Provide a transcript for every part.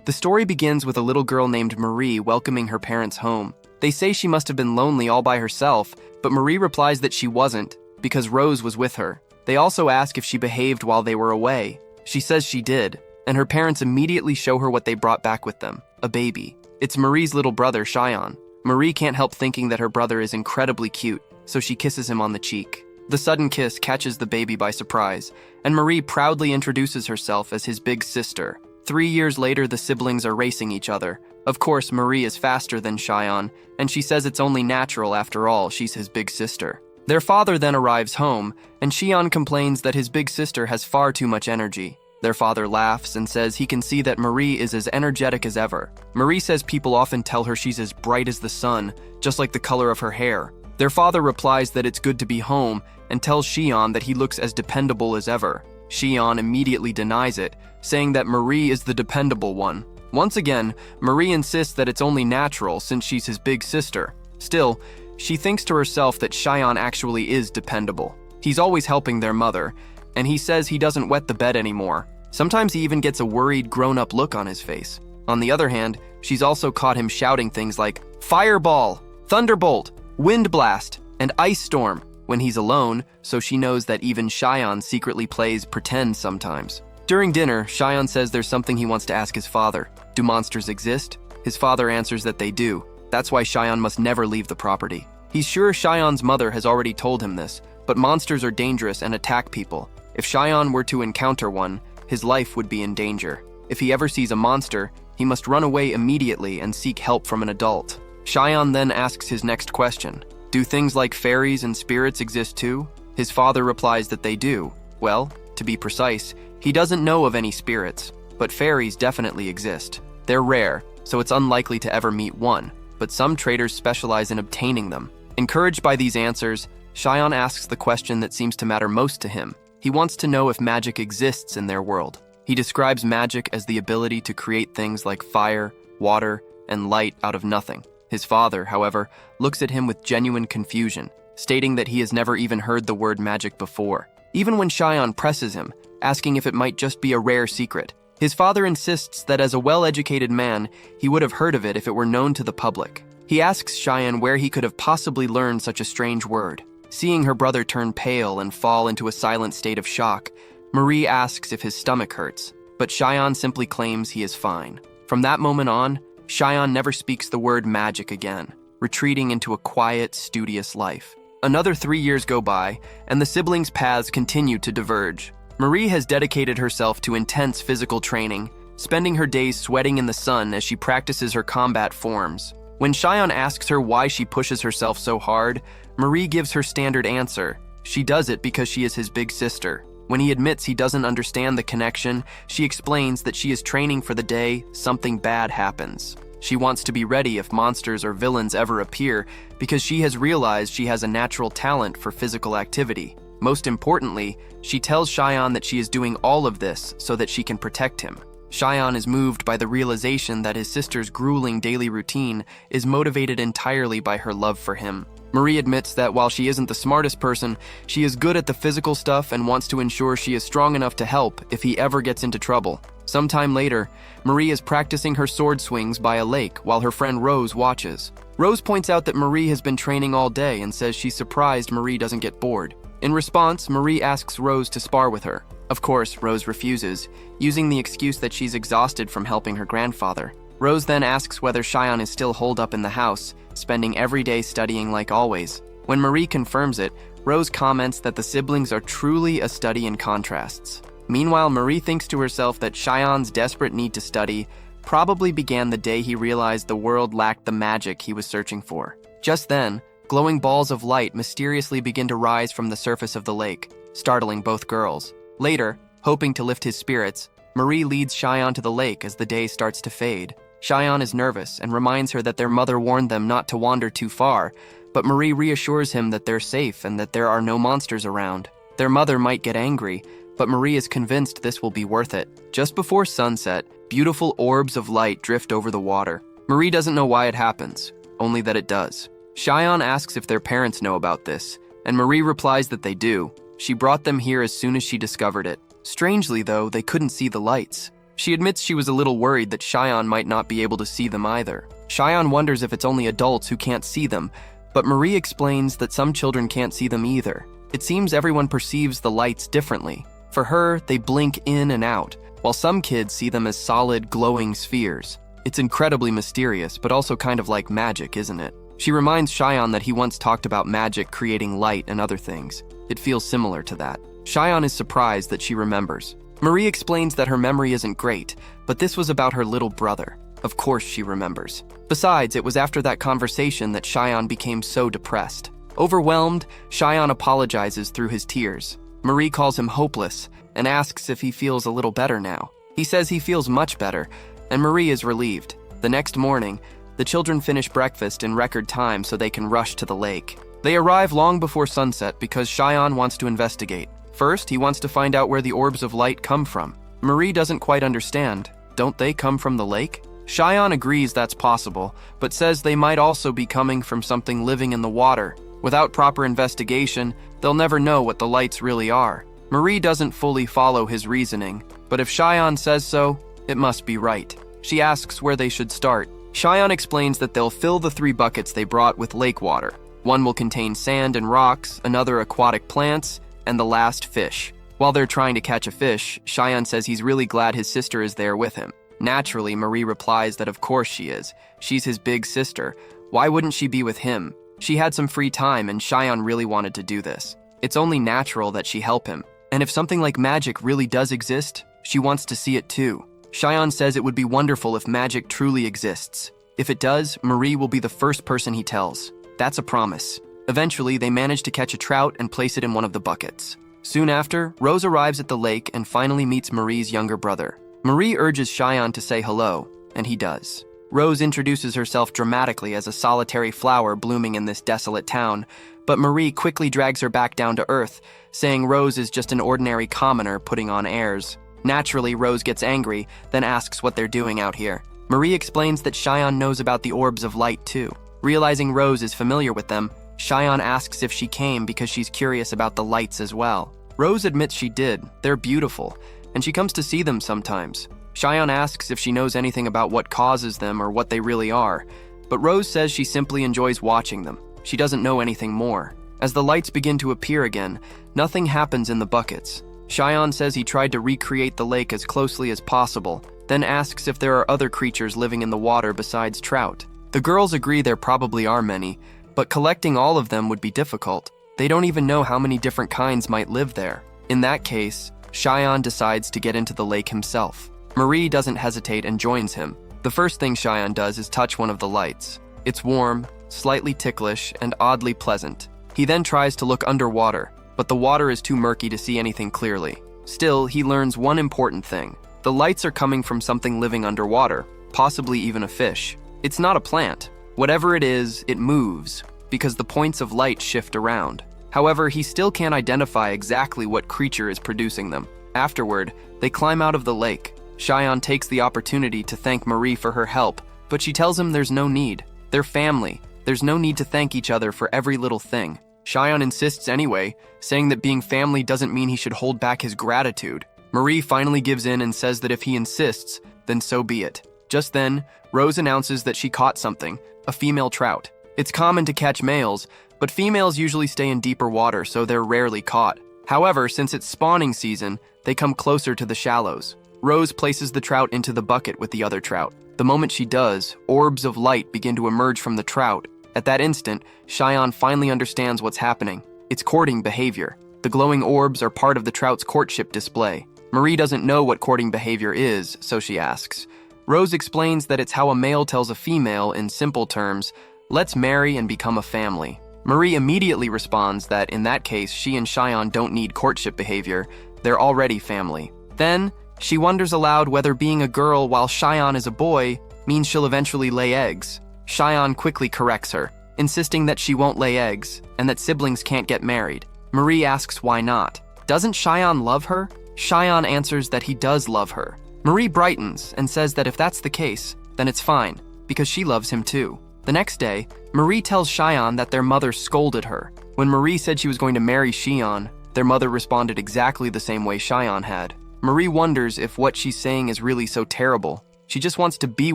The story begins with a little girl named Marie welcoming her parents home. They say she must have been lonely all by herself, but Marie replies that she wasn't, because Rose was with her. They also ask if she behaved while they were away. She says she did, and her parents immediately show her what they brought back with them, a baby. It's Marie's little brother, Cheyenne. Marie can't help thinking that her brother is incredibly cute, so she kisses him on the cheek. The sudden kiss catches the baby by surprise, and Marie proudly introduces herself as his big sister. 3 years later, the siblings are racing each other. Of course, Marie is faster than Cheyenne, and she says it's only natural after all, she's his big sister. Their father then arrives home, and Cheyenne complains that his big sister has far too much energy. Their father laughs and says he can see that Marie is as energetic as ever. Marie says people often tell her she's as bright as the sun, just like the color of her hair. Their father replies that it's good to be home and tells Cheyenne that he looks as dependable as ever. Cheyenne immediately denies it, saying that Marie is the dependable one. Once again, Marie insists that it's only natural since she's his big sister. Still, she thinks to herself that Cheyenne actually is dependable. He's always helping their mother, and he says he doesn't wet the bed anymore. Sometimes he even gets a worried, grown-up look on his face. On the other hand, she's also caught him shouting things like fireball, thunderbolt, wind blast, and ice storm when he's alone, so she knows that even Cheyenne secretly plays pretend sometimes. During dinner, Cheyenne says there's something he wants to ask his father. Do monsters exist? His father answers that they do. That's why Cheyenne must never leave the property. He's sure Cheyenne's mother has already told him this, but monsters are dangerous and attack people. If Cheyenne were to encounter one, his life would be in danger. If he ever sees a monster, he must run away immediately and seek help from an adult. Cheyenne then asks his next question. Do things like fairies and spirits exist too? His father replies that they do. Well, to be precise, he doesn't know of any spirits, but fairies definitely exist. They're rare, so it's unlikely to ever meet one, but some traders specialize in obtaining them. Encouraged by these answers, Cheyenne asks the question that seems to matter most to him. He wants to know if magic exists in their world. He describes magic as the ability to create things like fire, water, and light out of nothing. His father, however, looks at him with genuine confusion, stating that he has never even heard the word magic before. Even when Cheyenne presses him, asking if it might just be a rare secret, his father insists that as a well-educated man, he would have heard of it if it were known to the public. He asks Cheyenne where he could have possibly learned such a strange word. Seeing her brother turn pale and fall into a silent state of shock, Marie asks if his stomach hurts, but Cheyenne simply claims he is fine. From that moment on, Cheyenne never speaks the word magic again, retreating into a quiet, studious life. Another 3 years go by, and the siblings' paths continue to diverge. Marie has dedicated herself to intense physical training, spending her days sweating in the sun as she practices her combat forms. When Cheyenne asks her why she pushes herself so hard, Marie gives her standard answer. She does it because she is his big sister. When he admits he doesn't understand the connection, she explains that she is training for the day something bad happens. She wants to be ready if monsters or villains ever appear because she has realized she has a natural talent for physical activity. Most importantly, she tells Cheyenne that she is doing all of this so that she can protect him. Cheyenne is moved by the realization that his sister's grueling daily routine is motivated entirely by her love for him. Marie admits that while she isn't the smartest person, she is good at the physical stuff and wants to ensure she is strong enough to help if he ever gets into trouble. Sometime later, Marie is practicing her sword swings by a lake while her friend Rose watches. Rose points out that Marie has been training all day and says she's surprised Marie doesn't get bored. In response, Marie asks Rose to spar with her. Of course, Rose refuses, using the excuse that she's exhausted from helping her grandfather. Rose then asks whether Cheyenne is still holed up in the house, spending every day studying like always. When Marie confirms it, Rose comments that the siblings are truly a study in contrasts. Meanwhile, Marie thinks to herself that Cheyenne's desperate need to study probably began the day he realized the world lacked the magic he was searching for. Just then, glowing balls of light mysteriously begin to rise from the surface of the lake, startling both girls. Later, hoping to lift his spirits, Marie leads Cheyenne to the lake as the day starts to fade. Cheyenne is nervous and reminds her that their mother warned them not to wander too far, but Marie reassures him that they're safe and that there are no monsters around. Their mother might get angry, but Marie is convinced this will be worth it. Just before sunset, beautiful orbs of light drift over the water. Marie doesn't know why it happens, only that it does. Cheyenne asks if their parents know about this, and Marie replies that they do. She brought them here as soon as she discovered it. Strangely, though, they couldn't see the lights. She admits she was a little worried that Cheyenne might not be able to see them either. Cheyenne wonders if it's only adults who can't see them, but Marie explains that some children can't see them either. It seems everyone perceives the lights differently. For her, they blink in and out, while some kids see them as solid, glowing spheres. It's incredibly mysterious, but also kind of like magic, isn't it? She reminds Cheyenne that he once talked about magic creating light and other things. It feels similar to that. Cheyenne is surprised that she remembers. Marie explains that her memory isn't great, but this was about her little brother. Of course she remembers. Besides, it was after that conversation that Cheyenne became so depressed. Overwhelmed, Cheyenne apologizes through his tears. Marie calls him hopeless and asks if he feels a little better now. He says he feels much better, and Marie is relieved. The next morning, the children finish breakfast in record time so they can rush to the lake. They arrive long before sunset because Cheyenne wants to investigate. First, he wants to find out where the orbs of light come from. Marie doesn't quite understand. Don't they come from the lake? Cheyenne agrees that's possible, but says they might also be coming from something living in the water. Without proper investigation, they'll never know what the lights really are. Marie doesn't fully follow his reasoning, but if Cheyenne says so, it must be right. She asks where they should start. Cheyenne explains that they'll fill the 3 buckets they brought with lake water. One will contain sand and rocks, another aquatic plants, and the last fish. While they're trying to catch a fish, Cheyenne says he's really glad his sister is there with him. Naturally, Marie replies that of course she is. She's his big sister. Why wouldn't she be with him? She had some free time and Cheyenne really wanted to do this. It's only natural that she help him. And if something like magic really does exist, she wants to see it too. Cheyenne says it would be wonderful if magic truly exists. If it does, Marie will be the first person he tells. That's a promise. Eventually, they manage to catch a trout and place it in one of the buckets. Soon after, Rose arrives at the lake and finally meets Marie's younger brother. Marie urges Cheyenne to say hello, and he does. Rose introduces herself dramatically as a solitary flower blooming in this desolate town, but Marie quickly drags her back down to earth, saying Rose is just an ordinary commoner putting on airs. Naturally, Rose gets angry, then asks what they're doing out here. Marie explains that Cheyenne knows about the orbs of light too. Realizing Rose is familiar with them, Cheyenne asks if she came because she's curious about the lights as well. Rose admits she did. They're beautiful, and she comes to see them sometimes. Cheyenne asks if she knows anything about what causes them or what they really are, but Rose says she simply enjoys watching them. She doesn't know anything more. As the lights begin to appear again, nothing happens in the buckets. Cheyenne says he tried to recreate the lake as closely as possible, then asks if there are other creatures living in the water besides trout. The girls agree there probably are many, but collecting all of them would be difficult. They don't even know how many different kinds might live there. In that case, Cheyenne decides to get into the lake himself. Marie doesn't hesitate and joins him. The first thing Cheyenne does is touch one of the lights. It's warm, slightly ticklish, and oddly pleasant. He then tries to look underwater, but the water is too murky to see anything clearly. Still, he learns one important thing. The lights are coming from something living underwater, possibly even a fish. It's not a plant. Whatever it is, it moves, because the points of light shift around. However, he still can't identify exactly what creature is producing them. Afterward, they climb out of the lake. Cheyenne takes the opportunity to thank Marie for her help, but she tells him there's no need. They're family. There's no need to thank each other for every little thing. Cheyenne insists anyway, saying that being family doesn't mean he should hold back his gratitude. Marie finally gives in and says that if he insists, then so be it. Just then, Rose announces that she caught something, a female trout. It's common to catch males, but females usually stay in deeper water, so they're rarely caught. However, since it's spawning season, they come closer to the shallows. Rose places the trout into the bucket with the other trout. The moment she does, orbs of light begin to emerge from the trout. At that instant, Cheyenne finally understands what's happening. It's courting behavior. The glowing orbs are part of the trout's courtship display. Marie doesn't know what courting behavior is, so she asks. Rose explains that it's how a male tells a female, in simple terms, let's marry and become a family. Marie immediately responds that in that case, she and Cheyenne don't need courtship behavior. They're already family. Then, she wonders aloud whether being a girl while Cheyenne is a boy means she'll eventually lay eggs. Cheyenne quickly corrects her, insisting that she won't lay eggs and that siblings can't get married. Marie asks why not. Doesn't Cheyenne love her? Cheyenne answers that he does love her. Marie brightens and says that if that's the case, then it's fine, because she loves him too. The next day, Marie tells Cheyenne that their mother scolded her. When Marie said she was going to marry Cheyenne, their mother responded exactly the same way Cheyenne had. Marie wonders if what she's saying is really so terrible. She just wants to be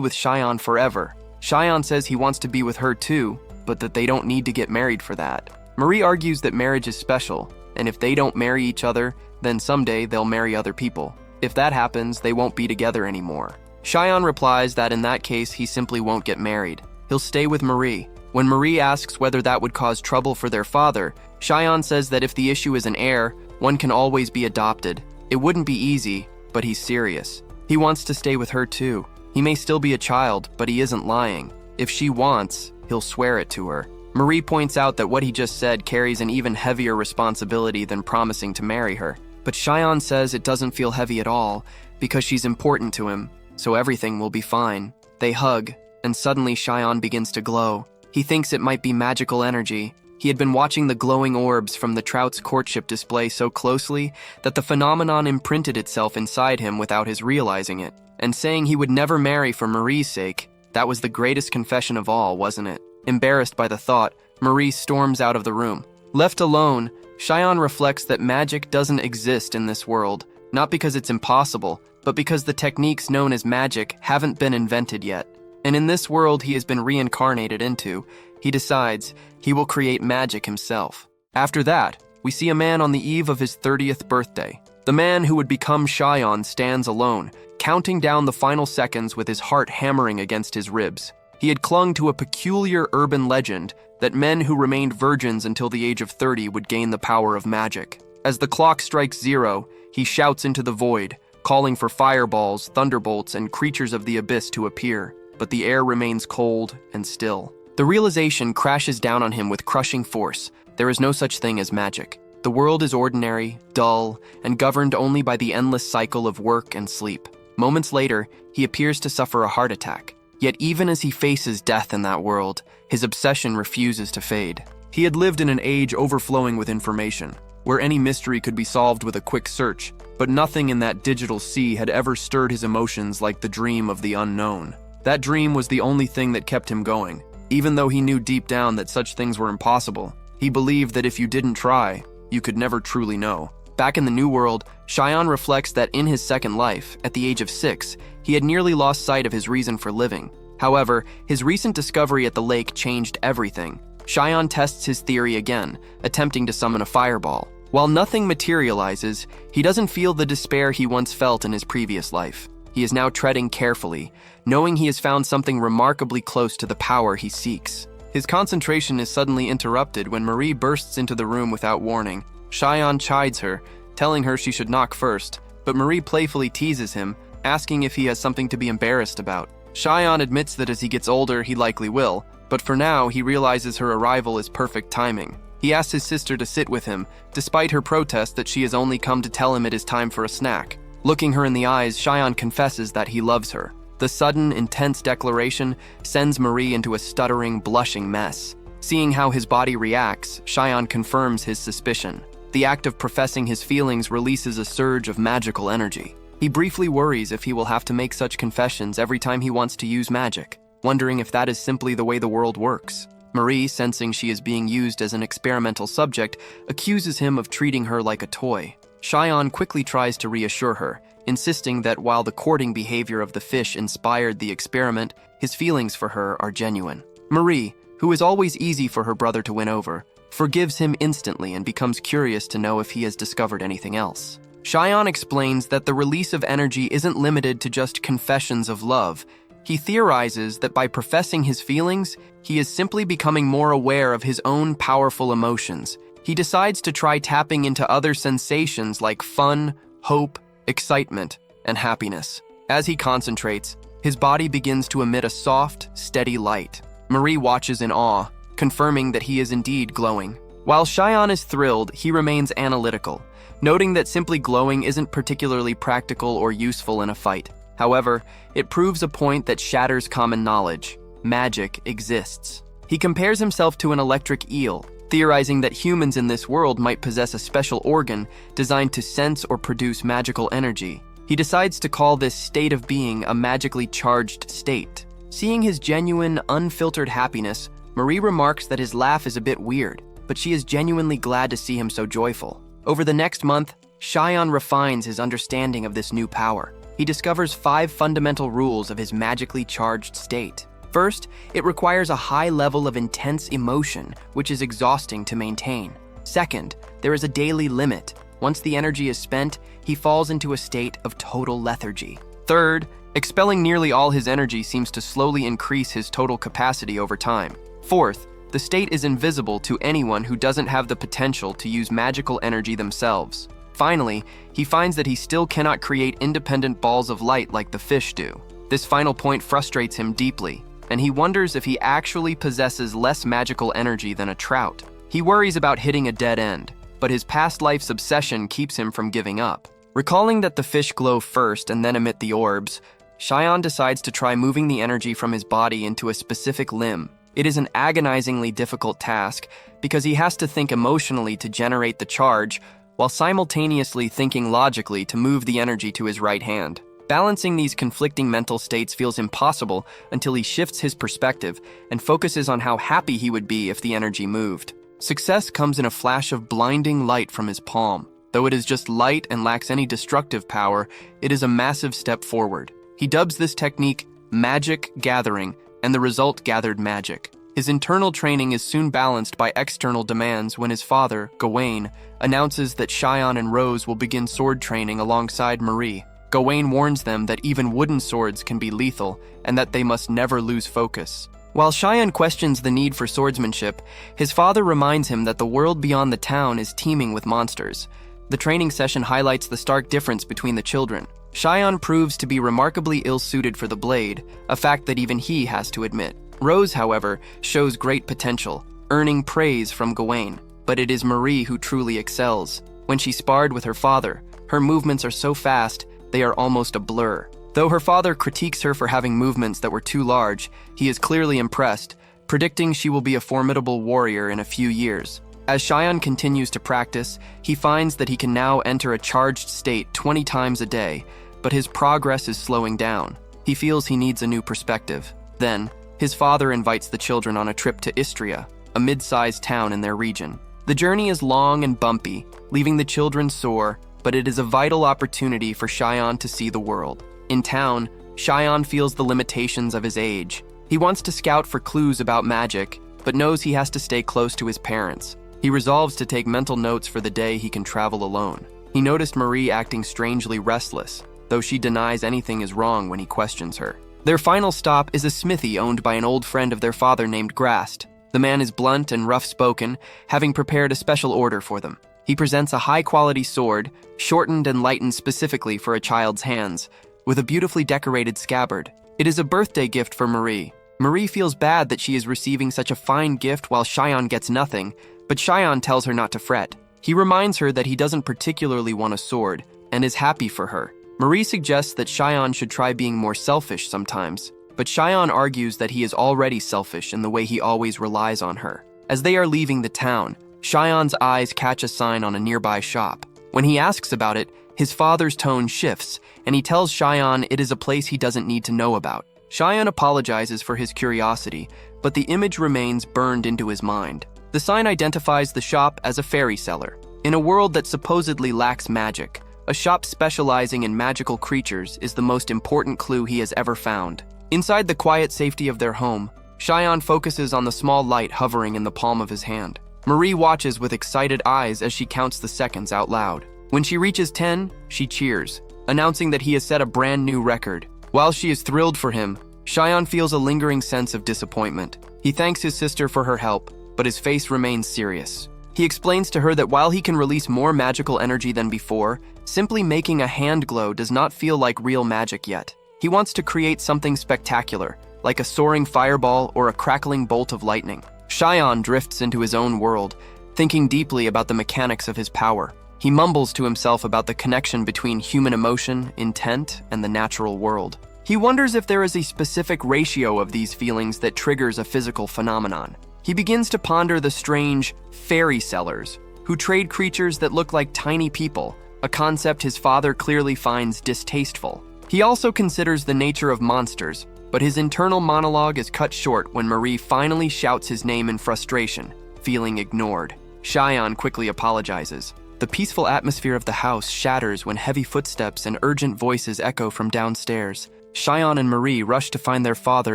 with Cheyenne forever. Cheyenne says he wants to be with her too, but that they don't need to get married for that. Marie argues that marriage is special, and if they don't marry each other, then someday they'll marry other people. If that happens, they won't be together anymore. Cheyenne replies that in that case, he simply won't get married. He'll stay with Marie. When Marie asks whether that would cause trouble for their father, Cheyenne says that if the issue is an heir, one can always be adopted. It wouldn't be easy, but he's serious. He wants to stay with her too. He may still be a child, but he isn't lying. If she wants, he'll swear it to her. Marie points out that what he just said carries an even heavier responsibility than promising to marry her. But Cheyenne says it doesn't feel heavy at all because she's important to him, so everything will be fine. They hug, and suddenly Cheyenne begins to glow. He thinks it might be magical energy. He had been watching the glowing orbs from the Trout's courtship display so closely that the phenomenon imprinted itself inside him without his realizing it. And saying he would never marry for Marie's sake, that was the greatest confession of all, wasn't it? Embarrassed by the thought, Marie storms out of the room. Left alone, Cheyenne reflects that magic doesn't exist in this world, not because it's impossible, but because the techniques known as magic haven't been invented yet. And in this world he has been reincarnated into, he decides he will create magic himself. After that, we see a man on the eve of his 30th birthday. The man who would become Cheyenne stands alone, counting down the final seconds with his heart hammering against his ribs. He had clung to a peculiar urban legend that men who remained virgins until the age of 30 would gain the power of magic. As the clock strikes 0, he shouts into the void, calling for fireballs, thunderbolts, and creatures of the abyss to appear, but the air remains cold and still. The realization crashes down on him with crushing force. There is no such thing as magic. The world is ordinary, dull, and governed only by the endless cycle of work and sleep. Moments later, he appears to suffer a heart attack. Yet even as he faces death in that world, his obsession refuses to fade. He had lived in an age overflowing with information, where any mystery could be solved with a quick search, but nothing in that digital sea had ever stirred his emotions like the dream of the unknown. That dream was the only thing that kept him going. Even though he knew deep down that such things were impossible, he believed that if you didn't try, you could never truly know. Back in the New World, Cheyenne reflects that in his second life, at the age of 6, he had nearly lost sight of his reason for living. However, his recent discovery at the lake changed everything. Cheyenne tests his theory again, attempting to summon a fireball. While nothing materializes, he doesn't feel the despair he once felt in his previous life. He is now treading carefully, knowing he has found something remarkably close to the power he seeks. His concentration is suddenly interrupted when Marie bursts into the room without warning. Cheyenne chides her, telling her she should knock first, but Marie playfully teases him, asking if he has something to be embarrassed about. Cheyenne admits that as he gets older, he likely will, but for now, he realizes her arrival is perfect timing. He asks his sister to sit with him, despite her protest that she has only come to tell him it is time for a snack. Looking her in the eyes, Cheyenne confesses that he loves her. The sudden, intense declaration sends Marie into a stuttering, blushing mess. Seeing how his body reacts, Cheyenne confirms his suspicion. The act of professing his feelings releases a surge of magical energy. He briefly worries if he will have to make such confessions every time he wants to use magic, wondering if that is simply the way the world works. Marie, sensing she is being used as an experimental subject, accuses him of treating her like a toy. Cheyenne quickly tries to reassure her, insisting that while the courting behavior of the fish inspired the experiment, his feelings for her are genuine. Marie, who is always easy for her brother to win over, forgives him instantly and becomes curious to know if he has discovered anything else. Cheyenne explains that the release of energy isn't limited to just confessions of love. He theorizes that by professing his feelings, he is simply becoming more aware of his own powerful emotions. He decides to try tapping into other sensations like fun, hope, excitement, and happiness. As he concentrates, his body begins to emit a soft, steady light. Marie watches in awe, confirming that he is indeed glowing. While Cheyenne is thrilled, he remains analytical, noting that simply glowing isn't particularly practical or useful in a fight. However, it proves a point that shatters common knowledge. Magic exists. He compares himself to an electric eel, theorizing that humans in this world might possess a special organ designed to sense or produce magical energy. He decides to call this state of being a magically charged state. Seeing his genuine, unfiltered happiness, Marie remarks that his laugh is a bit weird, but she is genuinely glad to see him so joyful. Over the next month, Xion refines his understanding of this new power. He discovers 5 fundamental rules of his magically charged state. First, it requires a high level of intense emotion, which is exhausting to maintain. Second, there is a daily limit. Once the energy is spent, he falls into a state of total lethargy. Third, expelling nearly all his energy seems to slowly increase his total capacity over time. Fourth, the state is invisible to anyone who doesn't have the potential to use magical energy themselves. Finally, he finds that he still cannot create independent balls of light like the fish do. This final point frustrates him deeply, and he wonders if he actually possesses less magical energy than a trout. He worries about hitting a dead end, but his past life's obsession keeps him from giving up. Recalling that the fish glow first and then emit the orbs, Xion decides to try moving the energy from his body into a specific limb. It is an agonizingly difficult task because he has to think emotionally to generate the charge while simultaneously thinking logically to move the energy to his right hand. Balancing these conflicting mental states feels impossible until he shifts his perspective and focuses on how happy he would be if the energy moved. Success comes in a flash of blinding light from his palm. Though it is just light and lacks any destructive power, it is a massive step forward. He dubs this technique Magic Gathering, and the result gathered magic. His internal training is soon balanced by external demands when his father, Gawain, announces that Xion and Rose will begin sword training alongside Marie. Gawain warns them that even wooden swords can be lethal and that they must never lose focus. While Xion questions the need for swordsmanship, his father reminds him that the world beyond the town is teeming with monsters. The training session highlights the stark difference between the children. Xion proves to be remarkably ill-suited for the blade, a fact that even he has to admit. Rose, however, shows great potential, earning praise from Gawain. But it is Marie who truly excels. When she sparred with her father, her movements are so fast, they are almost a blur. Though her father critiques her for having movements that were too large, he is clearly impressed, predicting she will be a formidable warrior in a few years. As Xion continues to practice, he finds that he can now enter a charged state 20 times a day, but his progress is slowing down. He feels he needs a new perspective. Then, his father invites the children on a trip to Istria, a mid-sized town in their region. The journey is long and bumpy, leaving the children sore, but it is a vital opportunity for Xion to see the world. In town, Xion feels the limitations of his age. He wants to scout for clues about magic, but knows he has to stay close to his parents. He resolves to take mental notes for the day he can travel alone. He noticed Marie acting strangely restless, though she denies anything is wrong when he questions her. Their final stop is a smithy owned by an old friend of their father named Grast. The man is blunt and rough-spoken, having prepared a special order for them. He presents a high-quality sword, shortened and lightened specifically for a child's hands, with a beautifully decorated scabbard. It is a birthday gift for Marie. Marie feels bad that she is receiving such a fine gift while Xion gets nothing, but Xion tells her not to fret. He reminds her that he doesn't particularly want a sword, and is happy for her. Marie suggests that Xion should try being more selfish sometimes, but Xion argues that he is already selfish in the way he always relies on her. As they are leaving the town, Xion's eyes catch a sign on a nearby shop. When he asks about it, his father's tone shifts, and he tells Xion it is a place he doesn't need to know about. Xion apologizes for his curiosity, but the image remains burned into his mind. The sign identifies the shop as a fairy seller. In a world that supposedly lacks magic, a shop specializing in magical creatures is the most important clue he has ever found. Inside the quiet safety of their home, Xion focuses on the small light hovering in the palm of his hand. Marie watches with excited eyes as she counts the seconds out loud. When she reaches 10, she cheers, announcing that he has set a brand new record. While she is thrilled for him, Xion feels a lingering sense of disappointment. He thanks his sister for her help, but his face remains serious. He explains to her that while he can release more magical energy than before, simply making a hand glow does not feel like real magic yet. He wants to create something spectacular, like a soaring fireball or a crackling bolt of lightning. Xion drifts into his own world, thinking deeply about the mechanics of his power. He mumbles to himself about the connection between human emotion, intent, and the natural world. He wonders if there is a specific ratio of these feelings that triggers a physical phenomenon. He begins to ponder the strange fairy sellers, who trade creatures that look like tiny people, a concept his father clearly finds distasteful. He also considers the nature of monsters, but his internal monologue is cut short when Marie finally shouts his name in frustration, feeling ignored. Xion quickly apologizes. The peaceful atmosphere of the house shatters when heavy footsteps and urgent voices echo from downstairs. Cheyenne and Marie rush to find their father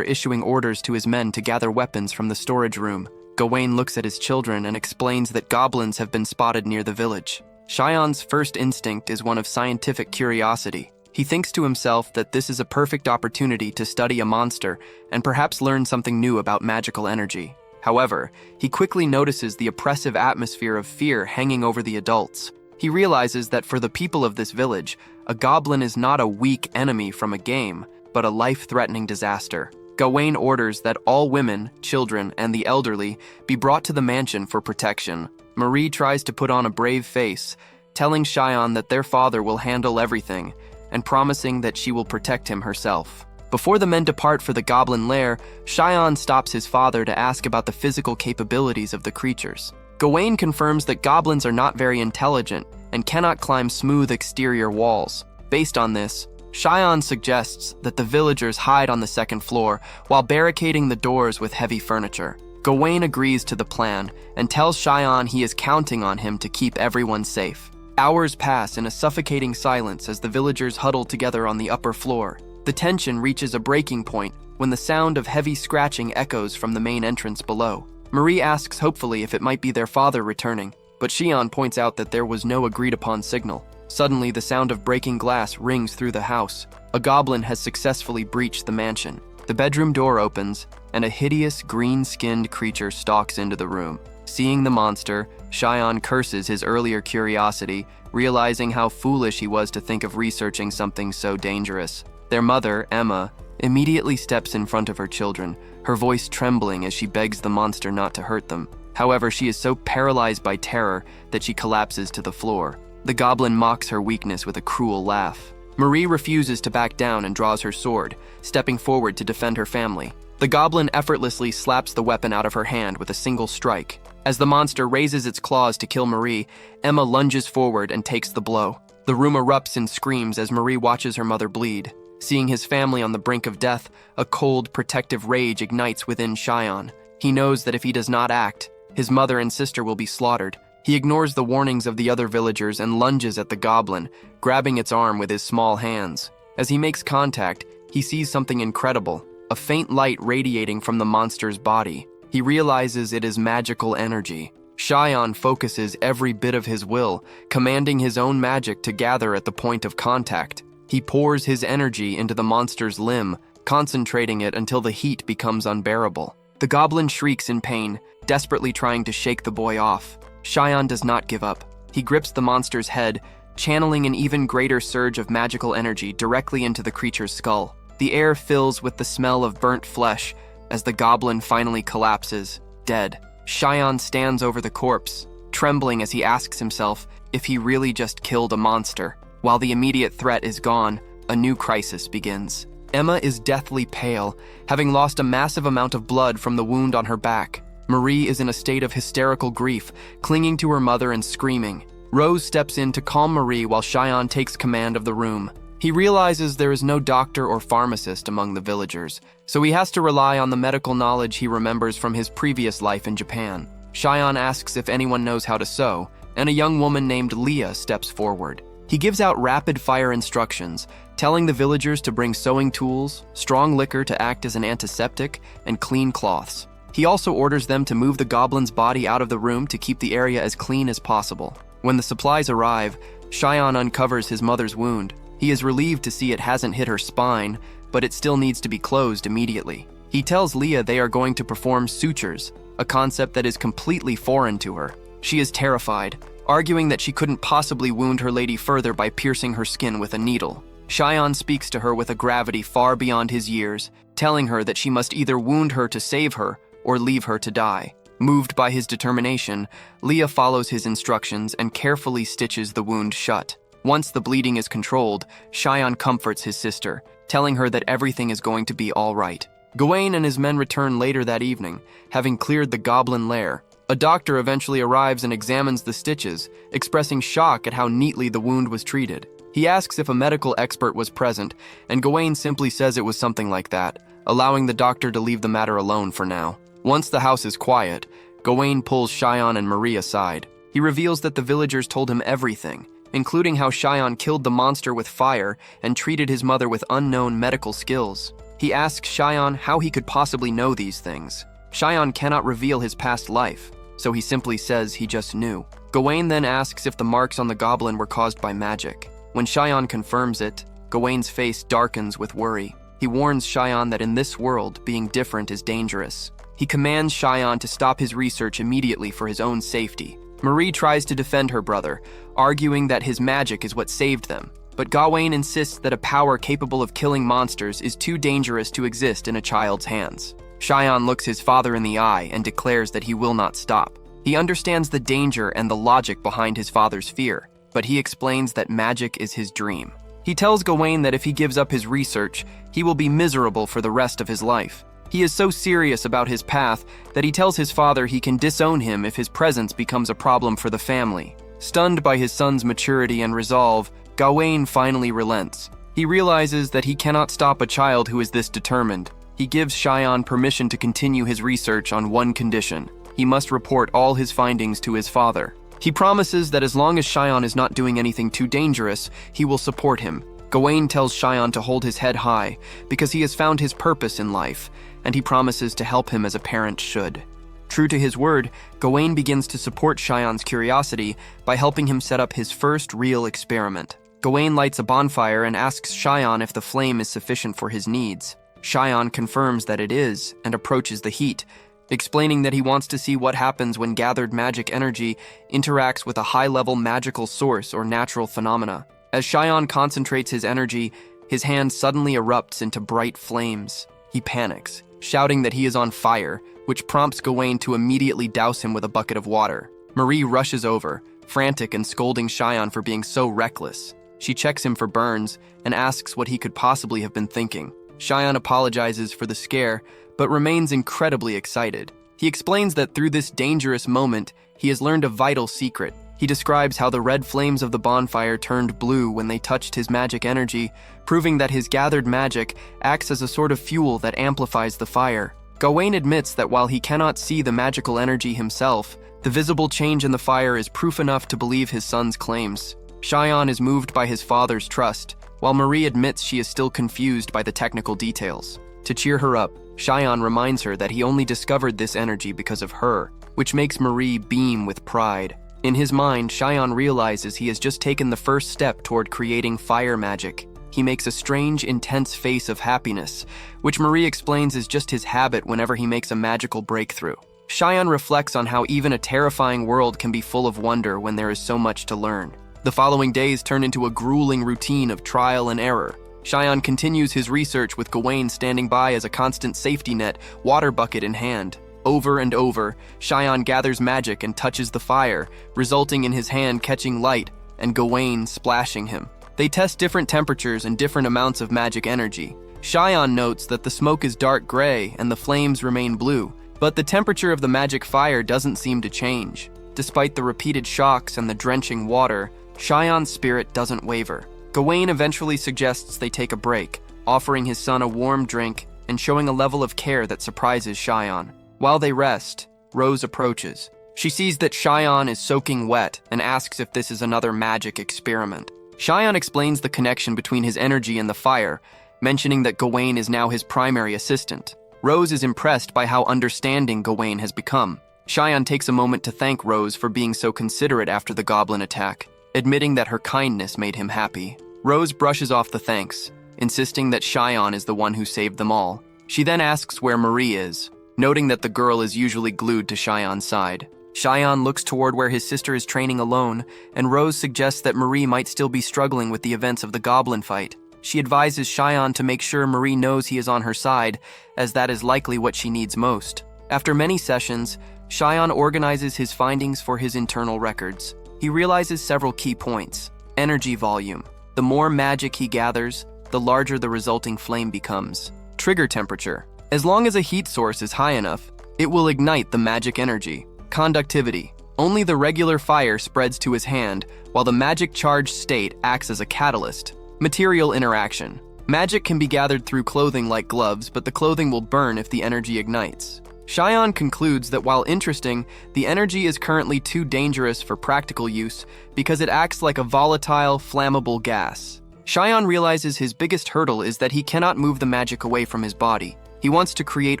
issuing orders to his men to gather weapons from the storage room. Gawain looks at his children and explains that goblins have been spotted near the village. Cheyenne's first instinct is one of scientific curiosity. He thinks to himself that this is a perfect opportunity to study a monster and perhaps learn something new about magical energy. However, he quickly notices the oppressive atmosphere of fear hanging over the adults. He realizes that for the people of this village, a goblin is not a weak enemy from a game, but a life-threatening disaster. Gawain orders that all women, children, and the elderly be brought to the mansion for protection. Marie tries to put on a brave face, telling Cheyenne that their father will handle everything, and promising that she will protect him herself. Before the men depart for the goblin lair, Cheyenne stops his father to ask about the physical capabilities of the creatures. Gawain confirms that goblins are not very intelligent and cannot climb smooth exterior walls. Based on this, Cheyenne suggests that the villagers hide on the second floor while barricading the doors with heavy furniture. Gawain agrees to the plan and tells Cheyenne he is counting on him to keep everyone safe. Hours pass in a suffocating silence as the villagers huddle together on the upper floor. The tension reaches a breaking point when the sound of heavy scratching echoes from the main entrance below. Marie asks hopefully if it might be their father returning, but Cheyenne points out that there was no agreed-upon signal. Suddenly, the sound of breaking glass rings through the house. A goblin has successfully breached the mansion. The bedroom door opens, and a hideous, green-skinned creature stalks into the room. Seeing the monster, Cheyenne curses his earlier curiosity, realizing how foolish he was to think of researching something so dangerous. Their mother, Emma, immediately steps in front of her children, her voice trembling as she begs the monster not to hurt them. However, she is so paralyzed by terror that she collapses to the floor. The goblin mocks her weakness with a cruel laugh. Marie refuses to back down and draws her sword, stepping forward to defend her family. The goblin effortlessly slaps the weapon out of her hand with a single strike. As the monster raises its claws to kill Marie, Emma lunges forward and takes the blow. The room erupts in screams as Marie watches her mother bleed. Seeing his family on the brink of death, a cold, protective rage ignites within Cheyenne. He knows that if he does not act, his mother and sister will be slaughtered. He ignores the warnings of the other villagers and lunges at the goblin, grabbing its arm with his small hands. As he makes contact, he sees something incredible, a faint light radiating from the monster's body. He realizes it is magical energy. Cheyenne focuses every bit of his will, commanding his own magic to gather at the point of contact. He pours his energy into the monster's limb, concentrating it until the heat becomes unbearable. The goblin shrieks in pain, desperately trying to shake the boy off. Cheyenne does not give up. He grips the monster's head, channeling an even greater surge of magical energy directly into the creature's skull. The air fills with the smell of burnt flesh as the goblin finally collapses, dead. Cheyenne stands over the corpse, trembling as he asks himself if he really just killed a monster. While the immediate threat is gone, a new crisis begins. Emma is deathly pale, having lost a massive amount of blood from the wound on her back. Marie is in a state of hysterical grief, clinging to her mother and screaming. Rose steps in to calm Marie while Cheyenne takes command of the room. He realizes there is no doctor or pharmacist among the villagers, so he has to rely on the medical knowledge he remembers from his previous life in Japan. Cheyenne asks if anyone knows how to sew, and a young woman named Leah steps forward. He gives out rapid-fire instructions, telling the villagers to bring sewing tools, strong liquor to act as an antiseptic, and clean cloths. He also orders them to move the goblin's body out of the room to keep the area as clean as possible. When the supplies arrive, Cheyenne uncovers his mother's wound. He is relieved to see it hasn't hit her spine, but it still needs to be closed immediately. He tells Leah they are going to perform sutures, a concept that is completely foreign to her. She is terrified, arguing that she couldn't possibly wound her lady further by piercing her skin with a needle. Cheyenne speaks to her with a gravity far beyond his years, telling her that she must either wound her to save her or leave her to die. Moved by his determination, Leah follows his instructions and carefully stitches the wound shut. Once the bleeding is controlled, Cheyenne comforts his sister, telling her that everything is going to be all right. Gawain and his men return later that evening, having cleared the goblin lair. A doctor eventually arrives and examines the stitches, expressing shock at how neatly the wound was treated. He asks if a medical expert was present, and Gawain simply says it was something like that, allowing the doctor to leave the matter alone for now. Once the house is quiet, Gawain pulls Cheyenne and Marie aside. He reveals that the villagers told him everything, including how Xion killed the monster with fire and treated his mother with unknown medical skills. He asks Xion how he could possibly know these things. Xion cannot reveal his past life, so he simply says he just knew. Gawain then asks if the marks on the goblin were caused by magic. When Xion confirms it, Gawain's face darkens with worry. He warns Xion that in this world, being different is dangerous. He commands Xion to stop his research immediately for his own safety. Marie tries to defend her brother, arguing that his magic is what saved them. But Gawain insists that a power capable of killing monsters is too dangerous to exist in a child's hands. Xion looks his father in the eye and declares that he will not stop. He understands the danger and the logic behind his father's fear, but he explains that magic is his dream. He tells Gawain that if he gives up his research, he will be miserable for the rest of his life. He is so serious about his path that he tells his father he can disown him if his presence becomes a problem for the family. Stunned by his son's maturity and resolve, Gawain finally relents. He realizes that he cannot stop a child who is this determined. He gives Xion permission to continue his research on one condition. He must report all his findings to his father. He promises that as long as Xion is not doing anything too dangerous, he will support him. Gawain tells Xion to hold his head high because he has found his purpose in life, and he promises to help him as a parent should. True to his word, Gawain begins to support Xion's curiosity by helping him set up his first real experiment. Gawain lights a bonfire and asks Xion if the flame is sufficient for his needs. Xion confirms that it is and approaches the heat, explaining that he wants to see what happens when gathered magic energy interacts with a high-level magical source or natural phenomena. As Xion concentrates his energy, his hand suddenly erupts into bright flames. He panics, shouting that he is on fire, which prompts Gawain to immediately douse him with a bucket of water. Marie rushes over, frantic and scolding Xion for being so reckless. She checks him for burns and asks what he could possibly have been thinking. Xion apologizes for the scare, but remains incredibly excited. He explains that through this dangerous moment, he has learned a vital secret. He describes how the red flames of the bonfire turned blue when they touched his magic energy, proving that his gathered magic acts as a sort of fuel that amplifies the fire. Gawain admits that while he cannot see the magical energy himself, the visible change in the fire is proof enough to believe his son's claims. Xion is moved by his father's trust, while Marie admits she is still confused by the technical details. To cheer her up, Xion reminds her that he only discovered this energy because of her, which makes Marie beam with pride. In his mind, Xion realizes he has just taken the first step toward creating fire magic. He makes a strange, intense face of happiness, which Marie explains is just his habit whenever he makes a magical breakthrough. Xion reflects on how even a terrifying world can be full of wonder when there is so much to learn. The following days turn into a grueling routine of trial and error. Xion continues his research with Gawain standing by as a constant safety net, water bucket in hand. Over and over, Xion gathers magic and touches the fire, resulting in his hand catching light and Gawain splashing him. They test different temperatures and different amounts of magic energy. Xion notes that the smoke is dark gray and the flames remain blue, but the temperature of the magic fire doesn't seem to change. Despite the repeated shocks and the drenching water, Xion's spirit doesn't waver. Gawain eventually suggests they take a break, offering his son a warm drink and showing a level of care that surprises Xion. While they rest, Rose approaches. She sees that Xion is soaking wet and asks if this is another magic experiment. Xion explains the connection between his energy and the fire, mentioning that Gawain is now his primary assistant. Rose is impressed by how understanding Gawain has become. Xion takes a moment to thank Rose for being so considerate after the goblin attack, admitting that her kindness made him happy. Rose brushes off the thanks, insisting that Xion is the one who saved them all. She then asks where Marie is, noting that the girl is usually glued to Xion's side. Xion looks toward where his sister is training alone, and Rose suggests that Marie might still be struggling with the events of the goblin fight. She advises Xion to make sure Marie knows he is on her side, as that is likely what she needs most. After many sessions, Xion organizes his findings for his internal records. He realizes several key points. Energy volume. The more magic he gathers, the larger the resulting flame becomes. Trigger temperature. As long as a heat source is high enough, it will ignite the magic energy. Conductivity. Only the regular fire spreads to his hand, while the magic charged state acts as a catalyst. Material interaction. Magic can be gathered through clothing like gloves, but the clothing will burn if the energy ignites. Cheyenne concludes that while interesting, the energy is currently too dangerous for practical use because it acts like a volatile, flammable gas. Cheyenne realizes his biggest hurdle is that he cannot move the magic away from his body. He wants to create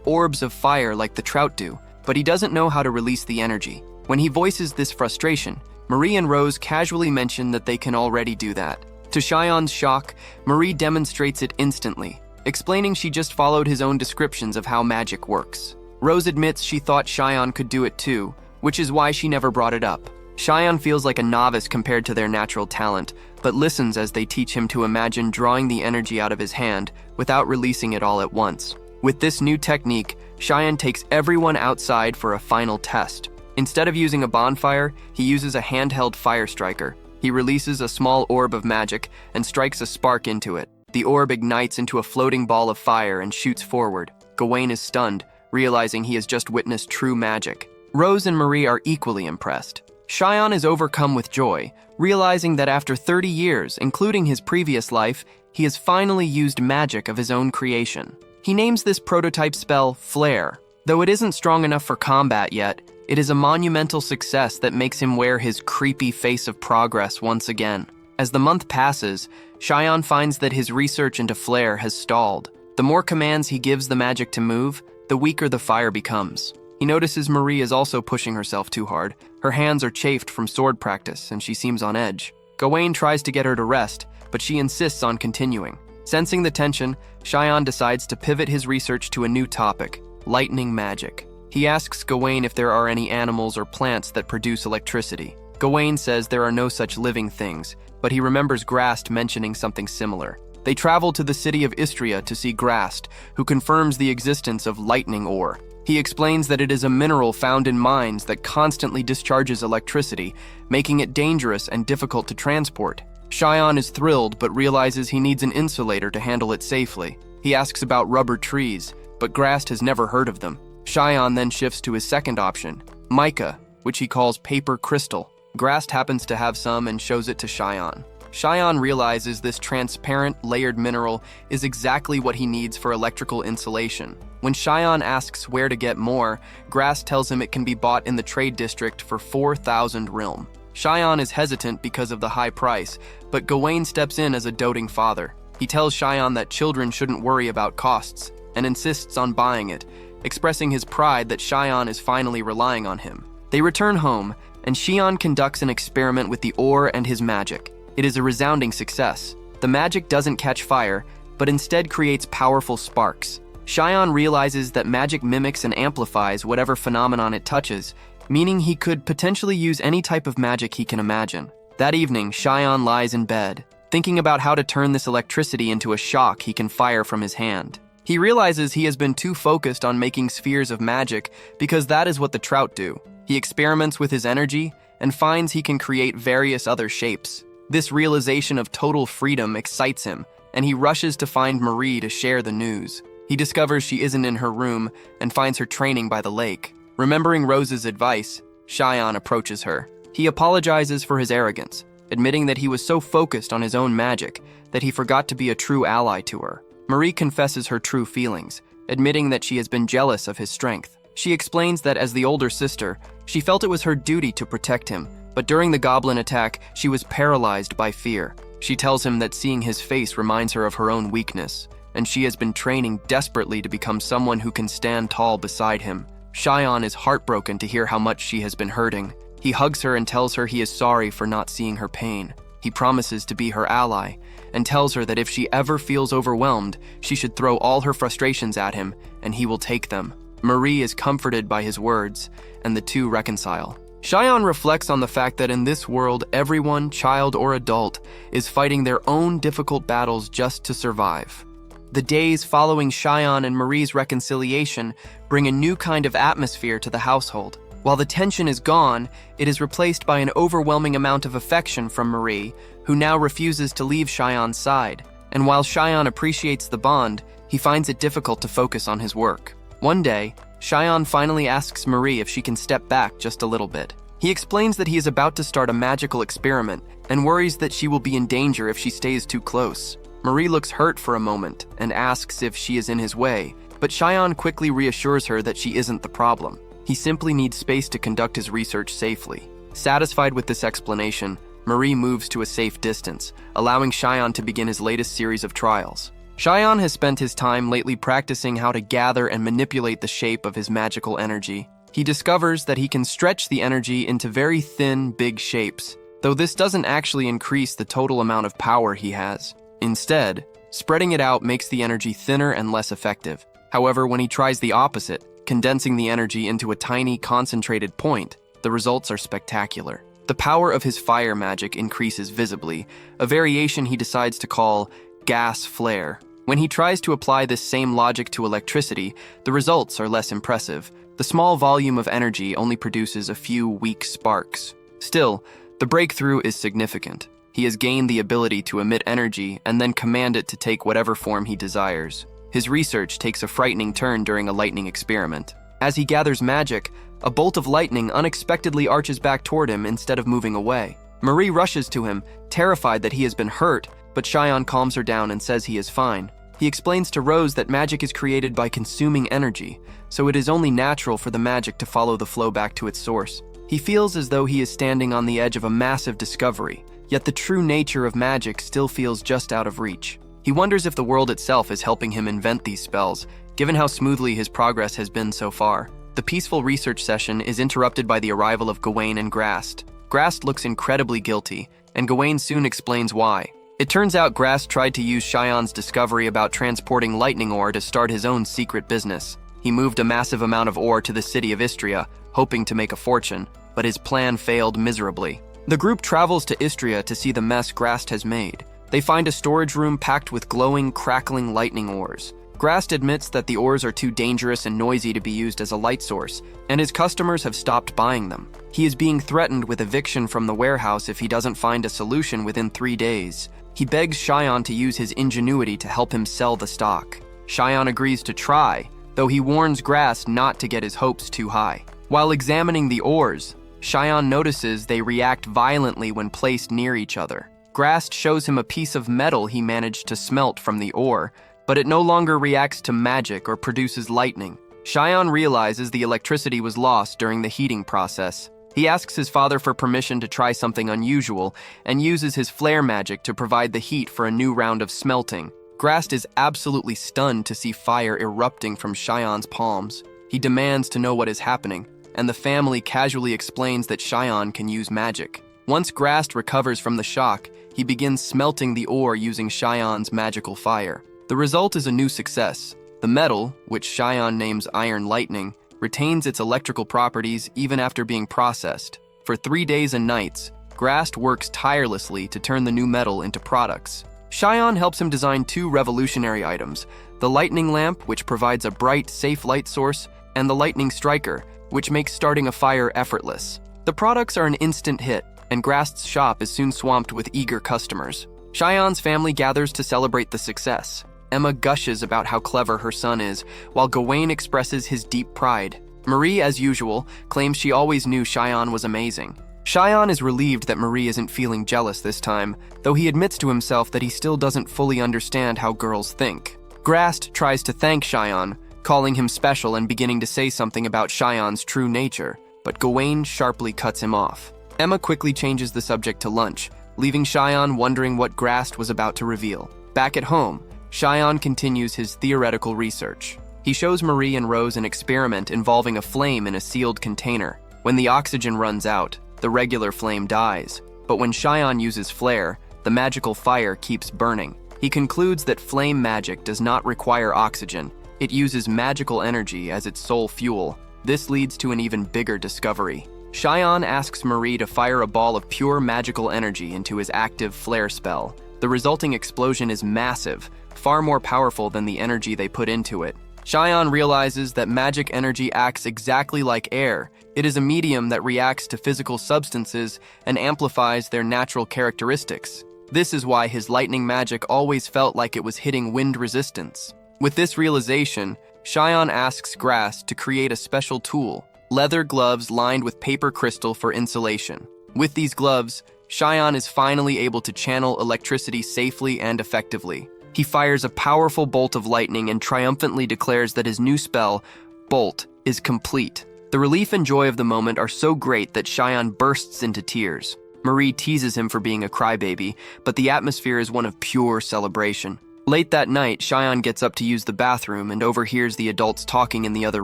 orbs of fire like the trout do, but he doesn't know how to release the energy. When he voices this frustration, Marie and Rose casually mention that they can already do that. To Cheyenne's shock, Marie demonstrates it instantly, explaining she just followed his own descriptions of how magic works. Rose admits she thought Cheyenne could do it too, which is why she never brought it up. Cheyenne feels like a novice compared to their natural talent, but listens as they teach him to imagine drawing the energy out of his hand without releasing it all at once. With this new technique, Cheyenne takes everyone outside for a final test. Instead of using a bonfire, he uses a handheld fire striker. He releases a small orb of magic and strikes a spark into it. The orb ignites into a floating ball of fire and shoots forward. Gawain is stunned, realizing he has just witnessed true magic. Rose and Marie are equally impressed. Cheyenne is overcome with joy, realizing that after 30 years, including his previous life, he has finally used magic of his own creation. He names this prototype spell Flare. Though it isn't strong enough for combat yet, it is a monumental success that makes him wear his creepy face of progress once again. As the month passes, Cheyenne finds that his research into Flare has stalled. The more commands he gives the magic to move, the weaker the fire becomes. He notices Marie is also pushing herself too hard. Her hands are chafed from sword practice, and she seems on edge. Gawain tries to get her to rest, but she insists on continuing. Sensing the tension, Cheyenne decides to pivot his research to a new topic, lightning magic. He asks Gawain if there are any animals or plants that produce electricity. Gawain says there are no such living things, but he remembers Grast mentioning something similar. They travel to the city of Istria to see Grast, who confirms the existence of lightning ore. He explains that it is a mineral found in mines that constantly discharges electricity, making it dangerous and difficult to transport. Cheyenne is thrilled but realizes he needs an insulator to handle it safely. He asks about rubber trees, but Grast has never heard of them. Cheyenne then shifts to his second option, mica, which he calls paper crystal. Grast happens to have some and shows it to Cheyenne. Cheyenne realizes this transparent, layered mineral is exactly what he needs for electrical insulation. When Cheyenne asks where to get more, Grast tells him it can be bought in the trade district for 4,000 realm. Cheyenne is hesitant because of the high price, but Gawain steps in as a doting father. He tells Cheyenne that children shouldn't worry about costs, and insists on buying it, expressing his pride that Cheyenne is finally relying on him. They return home, and Cheyenne conducts an experiment with the ore and his magic. It is a resounding success. The magic doesn't catch fire, but instead creates powerful sparks. Cheyenne realizes that magic mimics and amplifies whatever phenomenon it touches, meaning he could potentially use any type of magic he can imagine. That evening, Cheyenne lies in bed, thinking about how to turn this electricity into a shock he can fire from his hand. He realizes he has been too focused on making spheres of magic because that is what the trout do. He experiments with his energy and finds he can create various other shapes. This realization of total freedom excites him, and he rushes to find Marie to share the news. He discovers she isn't in her room and finds her training by the lake. Remembering Rose's advice, Cheyenne approaches her. He apologizes for his arrogance, admitting that he was so focused on his own magic that he forgot to be a true ally to her. Marie confesses her true feelings, admitting that she has been jealous of his strength. She explains that as the older sister, she felt it was her duty to protect him, but during the goblin attack, she was paralyzed by fear. She tells him that seeing his face reminds her of her own weakness, and she has been training desperately to become someone who can stand tall beside him. Cheyenne is heartbroken to hear how much she has been hurting. He hugs her and tells her he is sorry for not seeing her pain. He promises to be her ally, and tells her that if she ever feels overwhelmed, she should throw all her frustrations at him, and he will take them. Marie is comforted by his words, and the two reconcile. Cheyenne reflects on the fact that in this world, everyone, child or adult, is fighting their own difficult battles just to survive. The days following Cheyenne and Marie's reconciliation bring a new kind of atmosphere to the household. While the tension is gone, it is replaced by an overwhelming amount of affection from Marie, who now refuses to leave Cheyenne's side. And while Cheyenne appreciates the bond, he finds it difficult to focus on his work. One day, Cheyenne finally asks Marie if she can step back just a little bit. He explains that he is about to start a magical experiment and worries that she will be in danger if she stays too close. Marie looks hurt for a moment and asks if she is in his way, but Cheyenne quickly reassures her that she isn't the problem. He simply needs space to conduct his research safely. Satisfied with this explanation, Marie moves to a safe distance, allowing Cheyenne to begin his latest series of trials. Cheyenne has spent his time lately practicing how to gather and manipulate the shape of his magical energy. He discovers that he can stretch the energy into very thin, big shapes, though this doesn't actually increase the total amount of power he has. Instead, spreading it out makes the energy thinner and less effective. However, when he tries the opposite, condensing the energy into a tiny, concentrated point, the results are spectacular. The power of his fire magic increases visibly, a variation he decides to call gas flare. When he tries to apply this same logic to electricity, the results are less impressive. The small volume of energy only produces a few weak sparks. Still, the breakthrough is significant. He has gained the ability to emit energy and then command it to take whatever form he desires. His research takes a frightening turn during a lightning experiment. As he gathers magic, a bolt of lightning unexpectedly arches back toward him instead of moving away. Marie rushes to him, terrified that he has been hurt, but Cheyenne calms her down and says he is fine. He explains to Rose that magic is created by consuming energy, so it is only natural for the magic to follow the flow back to its source. He feels as though he is standing on the edge of a massive discovery, yet the true nature of magic still feels just out of reach. He wonders if the world itself is helping him invent these spells, given how smoothly his progress has been so far. The peaceful research session is interrupted by the arrival of Gawain and Grast. Grast looks incredibly guilty, and Gawain soon explains why. It turns out Grast tried to use Cheyenne's discovery about transporting lightning ore to start his own secret business. He moved a massive amount of ore to the city of Istria, hoping to make a fortune, but his plan failed miserably. The group travels to Istria to see the mess Grast has made. They find a storage room packed with glowing, crackling lightning ores. Grast admits that the ores are too dangerous and noisy to be used as a light source, and his customers have stopped buying them. He is being threatened with eviction from the warehouse if he doesn't find a solution within 3 days. He begs Cheyenne to use his ingenuity to help him sell the stock. Cheyenne agrees to try, though he warns Grast not to get his hopes too high. While examining the ores, Cheyenne notices they react violently when placed near each other. Grast shows him a piece of metal he managed to smelt from the ore, but it no longer reacts to magic or produces lightning. Cheyenne realizes the electricity was lost during the heating process. He asks his father for permission to try something unusual and uses his flare magic to provide the heat for a new round of smelting. Grast is absolutely stunned to see fire erupting from Cheyenne's palms. He demands to know what is happening, and the family casually explains that Cheyenne can use magic. Once Grast recovers from the shock, he begins smelting the ore using Cheyenne's magical fire. The result is a new success. The metal, which Cheyenne names Iron Lightning, retains its electrical properties even after being processed. For 3 days and nights, Grast works tirelessly to turn the new metal into products. Cheyenne helps him design 2 revolutionary items, the lightning lamp, which provides a bright, safe light source, and the lightning striker, which makes starting a fire effortless. The products are an instant hit, and Grast's shop is soon swamped with eager customers. Cheyenne's family gathers to celebrate the success. Emma gushes about how clever her son is, while Gawain expresses his deep pride. Marie, as usual, claims she always knew Cheyenne was amazing. Cheyenne is relieved that Marie isn't feeling jealous this time, though he admits to himself that he still doesn't fully understand how girls think. Grast tries to thank Cheyenne, calling him special and beginning to say something about Cheyenne's true nature, but Gawain sharply cuts him off. Emma quickly changes the subject to lunch, leaving Cheyenne wondering what Grast was about to reveal. Back at home, Cheyenne continues his theoretical research. He shows Marie and Rose an experiment involving a flame in a sealed container. When the oxygen runs out, the regular flame dies, but when Cheyenne uses flare, the magical fire keeps burning. He concludes that flame magic does not require oxygen. It uses magical energy as its sole fuel. This leads to an even bigger discovery. Cheyenne asks Marie to fire a ball of pure magical energy into his active flare spell. The resulting explosion is massive, far more powerful than the energy they put into it. Cheyenne realizes that magic energy acts exactly like air. It is a medium that reacts to physical substances and amplifies their natural characteristics. This is why his lightning magic always felt like it was hitting wind resistance. With this realization, Cheyenne asks Grast to create a special tool, leather gloves lined with paper crystal for insulation. With these gloves, Cheyenne is finally able to channel electricity safely and effectively. He fires a powerful bolt of lightning and triumphantly declares that his new spell, Bolt, is complete. The relief and joy of the moment are so great that Cheyenne bursts into tears. Marie teases him for being a crybaby, but the atmosphere is one of pure celebration. Late that night, Cheyenne gets up to use the bathroom and overhears the adults talking in the other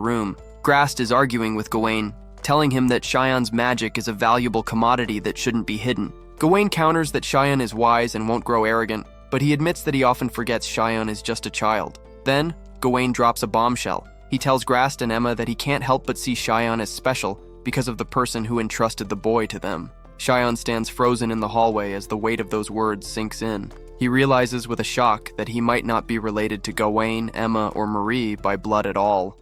room. Grast is arguing with Gawain, telling him that Cheyenne's magic is a valuable commodity that shouldn't be hidden. Gawain counters that Cheyenne is wise and won't grow arrogant, but he admits that he often forgets Cheyenne is just a child. Then, Gawain drops a bombshell. He tells Grast and Emma that he can't help but see Cheyenne as special because of the person who entrusted the boy to them. Cheyenne stands frozen in the hallway as the weight of those words sinks in. He realizes with a shock that he might not be related to Gawain, Emma, or Marie by blood at all.